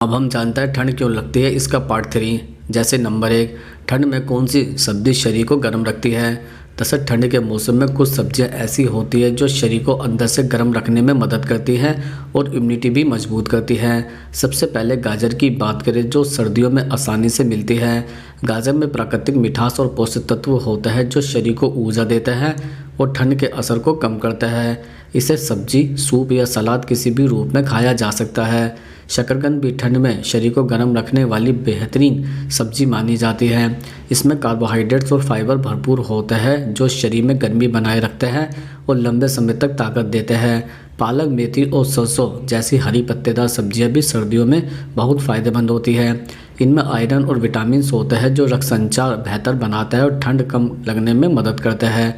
अब हम जानते हैं ठंड क्यों लगती है, इसका पार्ट 3। जैसे नंबर 1, ठंड में कौन सी सब्जी शरीर को गर्म रखती है। दरअसल ठंड के मौसम में कुछ सब्जियां ऐसी होती है जो शरीर को अंदर से गर्म रखने में मदद करती हैं और इम्यूनिटी भी मजबूत करती है। सबसे पहले गाजर की बात करें जो सर्दियों में आसानी से मिलती है। गाजर में प्राकृतिक मिठास और पोषक तत्व होता है जो शरीर को ऊर्जा देता है और ठंड के असर को कम करता है। इसे सब्जी, सूप या सलाद किसी भी रूप में खाया जा सकता है। शकरकंद भी ठंड में शरीर को गर्म रखने वाली बेहतरीन सब्जी मानी जाती है। इसमें कार्बोहाइड्रेट्स और फाइबर भरपूर होता है जो शरीर में गर्मी बनाए रखते हैं और लंबे समय तक ताकत देते हैं। पालक, मेथी और सरसों जैसी हरी पत्तेदार सब्जियां भी सर्दियों में बहुत फ़ायदेमंद होती है। इनमें आयरन और विटामिन होता है जो रक्त संचार बेहतर बनाता है और ठंड कम लगने में मदद करता है।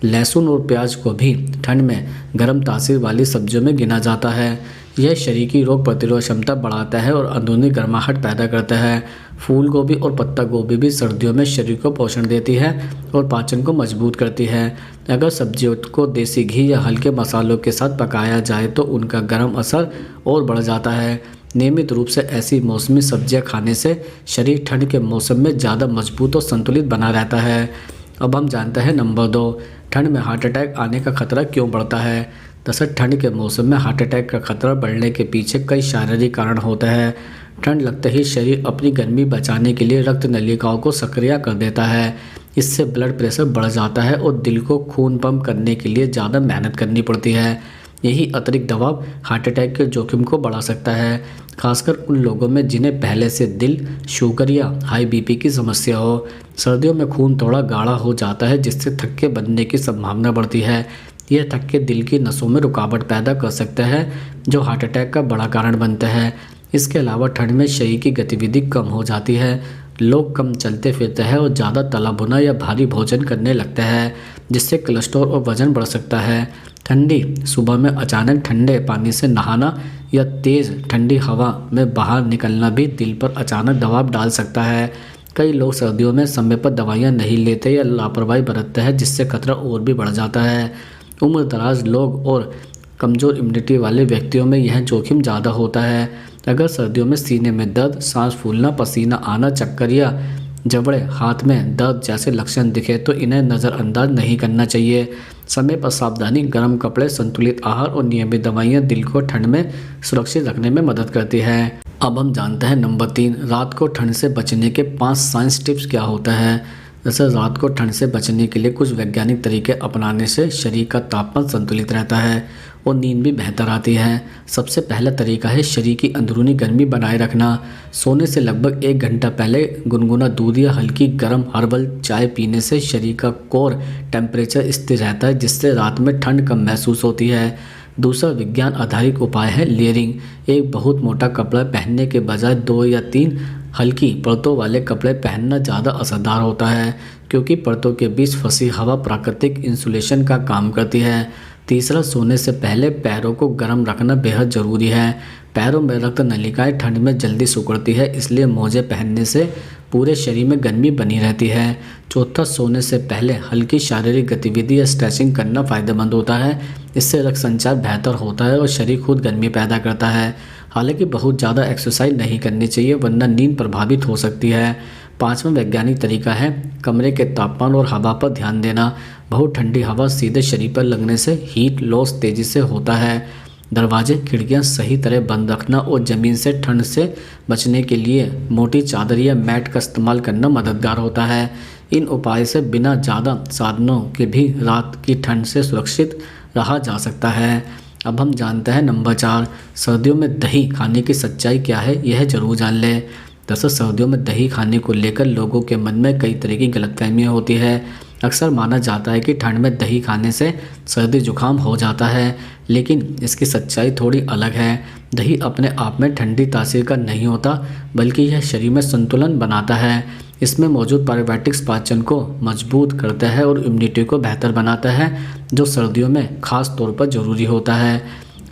लहसुन और प्याज को भी ठंड में गर्म तासीर वाली सब्जियों में गिना जाता है। यह शरीर की रोग प्रतिरोध क्षमता बढ़ाता है और अंदरूनी गर्माहट पैदा करता है। फूल गोभी और पत्ता गोभी भी सर्दियों में शरीर को पोषण देती है और पाचन को मजबूत करती है। अगर सब्जियों को देसी घी या हल्के मसालों के साथ पकाया जाए तो उनका गर्म असर और बढ़ जाता है। नियमित रूप से ऐसी मौसमी सब्जियां खाने से शरीर ठंड के मौसम में ज़्यादा मजबूत और संतुलित बना रहता है। अब हम जानते हैं नंबर 2, ठंड में हार्ट अटैक आने का खतरा क्यों बढ़ता है। दरअसल ठंड के मौसम में हार्ट अटैक का खतरा बढ़ने के पीछे कई शारीरिक कारण होते हैं। ठंड लगते ही शरीर अपनी गर्मी बचाने के लिए रक्त नलिकाओं को सक्रिय कर देता है। इससे ब्लड प्रेशर बढ़ जाता है और दिल को खून पंप करने के लिए ज़्यादा मेहनत करनी पड़ती है। यही अतिरिक्त दबाव हार्ट अटैक के जोखिम को बढ़ा सकता है, खासकर उन लोगों में जिन्हें पहले से दिल, शुगर या हाई बीपी की समस्या हो। सर्दियों में खून थोड़ा गाढ़ा हो जाता है जिससे थक्के बनने की संभावना बढ़ती है। यह थक्के दिल की नसों में रुकावट पैदा कर सकता है जो हार्ट अटैक का बड़ा कारण बनता है। इसके अलावा ठंड में शरीर की गतिविधि कम हो जाती है। लोग कम चलते फिरते हैं और ज़्यादा तला भुना या भारी भोजन करने लगते हैं जिससे कोलेस्ट्रॉल और वजन बढ़ सकता है। ठंडी सुबह में अचानक ठंडे पानी से नहाना या तेज़ ठंडी हवा में बाहर निकलना भी दिल पर अचानक दबाव डाल सकता है। कई लोग सर्दियों में समय पर दवाइयाँ नहीं लेते या लापरवाही बरतते हैं जिससे खतरा और भी बढ़ जाता है। उम्र दराज लोग और कमज़ोर इम्यूनिटी वाले व्यक्तियों में यह जोखिम ज़्यादा होता है। अगर सर्दियों में सीने में दर्द, सांस फूलना, पसीना आना, चक्कर या जबड़े हाथ में दर्द जैसे लक्षण दिखे तो इन्हें नज़रअंदाज नहीं करना चाहिए। समय पर सावधानी, गर्म कपड़े, संतुलित आहार और नियमित दवाइयाँ दिल को ठंड में सुरक्षित रखने में मदद करती है। अब हम जानते हैं नंबर 3, रात को ठंड से बचने के 5 साइंस टिप्स क्या होता है। जैसे रात को ठंड से बचने के लिए कुछ वैज्ञानिक तरीके अपनाने से शरीर का तापमान संतुलित रहता है और नींद भी बेहतर आती है। सबसे पहला तरीका है शरीर की अंदरूनी गर्मी बनाए रखना। सोने से लगभग 1 घंटा पहले गुनगुना दूध या हल्की गर्म हर्बल चाय पीने से शरीर का कोर टेम्परेचर स्थिर रहता है जिससे रात में ठंड कम महसूस होती है। दूसरा विज्ञान आधारित उपाय है लेयरिंग। एक बहुत मोटा कपड़ा पहनने के बजाय 2 या 3 हल्की परतों वाले कपड़े पहनना ज़्यादा असरदार होता है क्योंकि परतों के बीच फंसी हवा प्राकृतिक इंसुलेशन का काम करती है। तीसरा, सोने से पहले पैरों को गर्म रखना बेहद ज़रूरी है। पैरों में रक्त नलिकाएं ठंड में जल्दी सिकुड़ती है इसलिए मोजे पहनने से पूरे शरीर में गर्मी बनी रहती है। चौथा, सोने से पहले हल्की शारीरिक गतिविधि या स्ट्रेचिंग करना फ़ायदेमंद होता है। इससे रक्त संचार बेहतर होता है और शरीर खुद गर्मी पैदा करता है। हालांकि बहुत ज़्यादा एक्सरसाइज नहीं करनी चाहिए वरना नींद प्रभावित हो सकती है। पांचवा वैज्ञानिक तरीका है कमरे के तापमान और हवा पर ध्यान देना। बहुत ठंडी हवा सीधे शरीर पर लगने से हीट लॉस तेज़ी से होता है। दरवाजे, खिड़कियां सही तरह बंद रखना और ज़मीन से ठंड से बचने के लिए मोटी चादर या मैट का इस्तेमाल करना मददगार होता है। इन उपाय से बिना ज़्यादा साधनों के भी रात की ठंड से सुरक्षित रहा जा सकता है। अब हम जानते हैं नंबर 4, सर्दियों में दही खाने की सच्चाई क्या है, यह जरूर जान लें। दरअसल सर्दियों में दही खाने को लेकर लोगों के मन में कई तरह की गलतफहमियाँ होती है। अक्सर माना जाता है कि ठंड में दही खाने से सर्दी जुकाम हो जाता है, लेकिन इसकी सच्चाई थोड़ी अलग है। दही अपने आप में ठंडी तासीर का नहीं होता बल्कि यह शरीर में संतुलन बनाता है। इसमें मौजूद प्रोबायोटिक्स पाचन को मजबूत करता है और इम्यूनिटी को बेहतर बनाता है जो सर्दियों में खास तौर पर ज़रूरी होता है।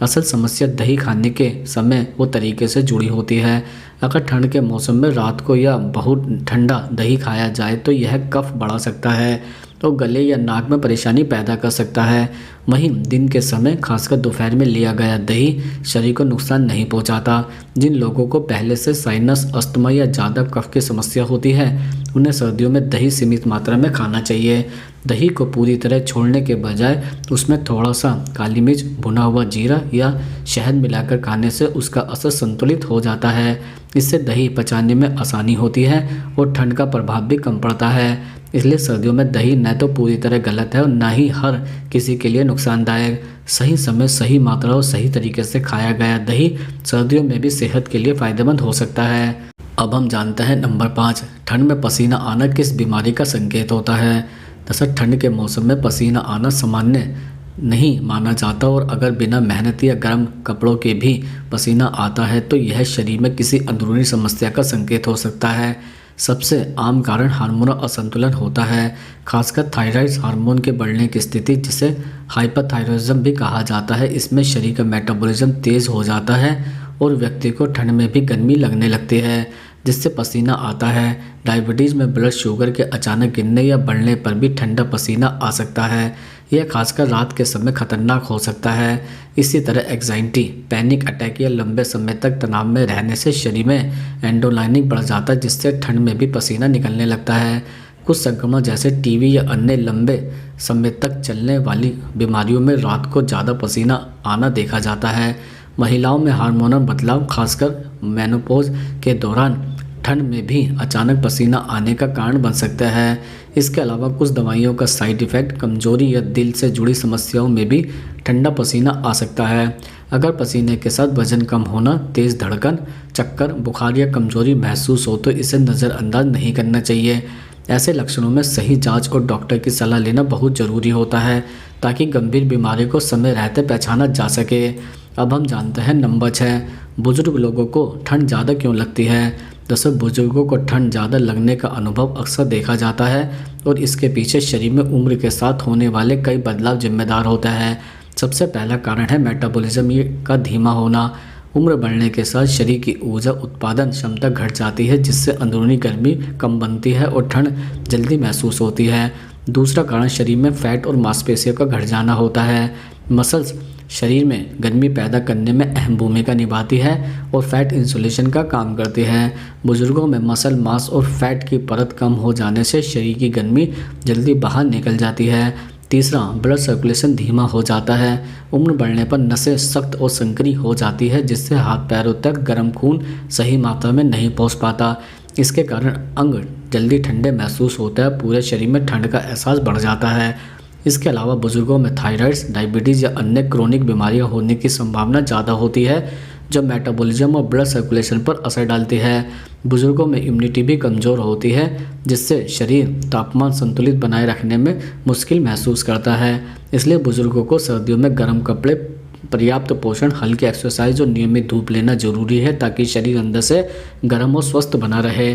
असल समस्या दही खाने के समय वो तरीके से जुड़ी होती है। अगर ठंड के मौसम में रात को या बहुत ठंडा दही खाया जाए तो यह कफ बढ़ा सकता है तो गले या नाक में परेशानी पैदा कर सकता है। वहीं दिन के समय खासकर दोपहर में लिया गया दही शरीर को नुकसान नहीं पहुंचाता। जिन लोगों को पहले से साइनस, अस्थमा या ज़्यादा कफ की समस्या होती है उन्हें सर्दियों में दही सीमित मात्रा में खाना चाहिए। दही को पूरी तरह छोड़ने के बजाय उसमें थोड़ा सा काली मिर्च, भुना हुआ जीरा या शहद मिलाकर खाने से उसका असर संतुलित हो जाता है। इससे दही पचाने में आसानी होती है और ठंड का प्रभाव भी कम पड़ता है। इसलिए सर्दियों में दही न तो पूरी तरह गलत है और न ही हर किसी के लिए नुकसानदायक। सही समय, सही मात्रा और सही तरीके से खाया गया दही सर्दियों में भी सेहत के लिए फ़ायदेमंद हो सकता है। अब हम जानते हैं नंबर 5, ठंड में पसीना आना किस बीमारी का संकेत होता है। दरअसल ठंड के मौसम में पसीना आना सामान्य नहीं माना जाता और अगर बिना मेहनत या गर्म कपड़ों के भी पसीना आता है तो यह शरीर में किसी अंदरूनी समस्या का संकेत हो सकता है। सबसे आम कारण हार्मोनल असंतुलन होता है, खासकर थायराइड हार्मोन के बढ़ने की स्थिति जिसे हाइपरथायरॉयडिज्म भी कहा जाता है। इसमें शरीर का मेटाबॉलिज्म तेज़ हो जाता है और व्यक्ति को ठंड में भी गर्मी लगने लगती है जिससे पसीना आता है। डायबिटीज़ में ब्लड शुगर के अचानक गिरने या बढ़ने पर भी ठंडा पसीना आ सकता है। यह खासकर रात के समय खतरनाक हो सकता है। इसी तरह एंग्जाइटी, पैनिक अटैक या लंबे समय तक तनाव में रहने से शरीर में एंडोलाइनिक बढ़ जाता है जिससे ठंड में भी पसीना निकलने लगता है। कुछ संक्रमण जैसे टीबी या अन्य लंबे समय तक चलने वाली बीमारियों में रात को ज़्यादा पसीना आना देखा जाता है। महिलाओं में हार्मोनल बदलाव खासकर मेनोपॉज के दौरान ठंड में भी अचानक पसीना आने का कारण बन सकता है। इसके अलावा कुछ दवाइयों का साइड इफ़ेक्ट, कमजोरी या दिल से जुड़ी समस्याओं में भी ठंडा पसीना आ सकता है। अगर पसीने के साथ वजन कम होना, तेज़ धड़कन, चक्कर, बुखार या कमजोरी महसूस हो तो इसे नज़रअंदाज नहीं करना चाहिए। ऐसे लक्षणों में सही जांच और डॉक्टर की सलाह लेना बहुत ज़रूरी होता है ताकि गंभीर बीमारी को समय रहते पहचाना जा सके। अब हम जानते हैं नंबर 6, बुजुर्ग लोगों को ठंड ज़्यादा क्यों लगती है। दरअसल बुजुर्गों को ठंड ज़्यादा लगने का अनुभव अक्सर देखा जाता है और इसके पीछे शरीर में उम्र के साथ होने वाले कई बदलाव जिम्मेदार होता है। सबसे पहला कारण है मेटाबॉलिज्म का धीमा होना। उम्र बढ़ने के साथ शरीर की ऊर्जा उत्पादन क्षमता घट जाती है जिससे अंदरूनी गर्मी कम बनती है और ठंड जल्दी महसूस होती है। दूसरा कारण शरीर में फैट और मांसपेशियों का घट जाना होता है। मसल्स शरीर में गर्मी पैदा करने में अहम भूमिका निभाती है और फैट इंसुलेशन का काम करती है। बुजुर्गों में मसल मांस और फैट की परत कम हो जाने से शरीर की गर्मी जल्दी बाहर निकल जाती है। तीसरा, ब्लड सर्कुलेशन धीमा हो जाता है। उम्र बढ़ने पर नसें सख्त और संकरी हो जाती है जिससे हाथ पैरों तक गर्म खून सही मात्रा में नहीं पहुंच पाता। इसके कारण अंग जल्दी ठंडे महसूस होता है, पूरे शरीर में ठंड का एहसास बढ़ जाता है। इसके अलावा बुजुर्गों में थायराइड्स, डायबिटीज़ या अन्य क्रोनिक बीमारियां होने की संभावना ज़्यादा होती है जो मेटाबॉलिज्म और ब्लड सर्कुलेशन पर असर डालती है। बुजुर्गों में इम्यूनिटी भी कमज़ोर होती है जिससे शरीर तापमान संतुलित बनाए रखने में मुश्किल महसूस करता है। इसलिए बुजुर्गों को सर्दियों में गर्म कपड़े, पर्याप्त पोषण, हल्की एक्सरसाइज और नियमित धूप लेना जरूरी है ताकि शरीर अंदर से गर्म और स्वस्थ बना रहे।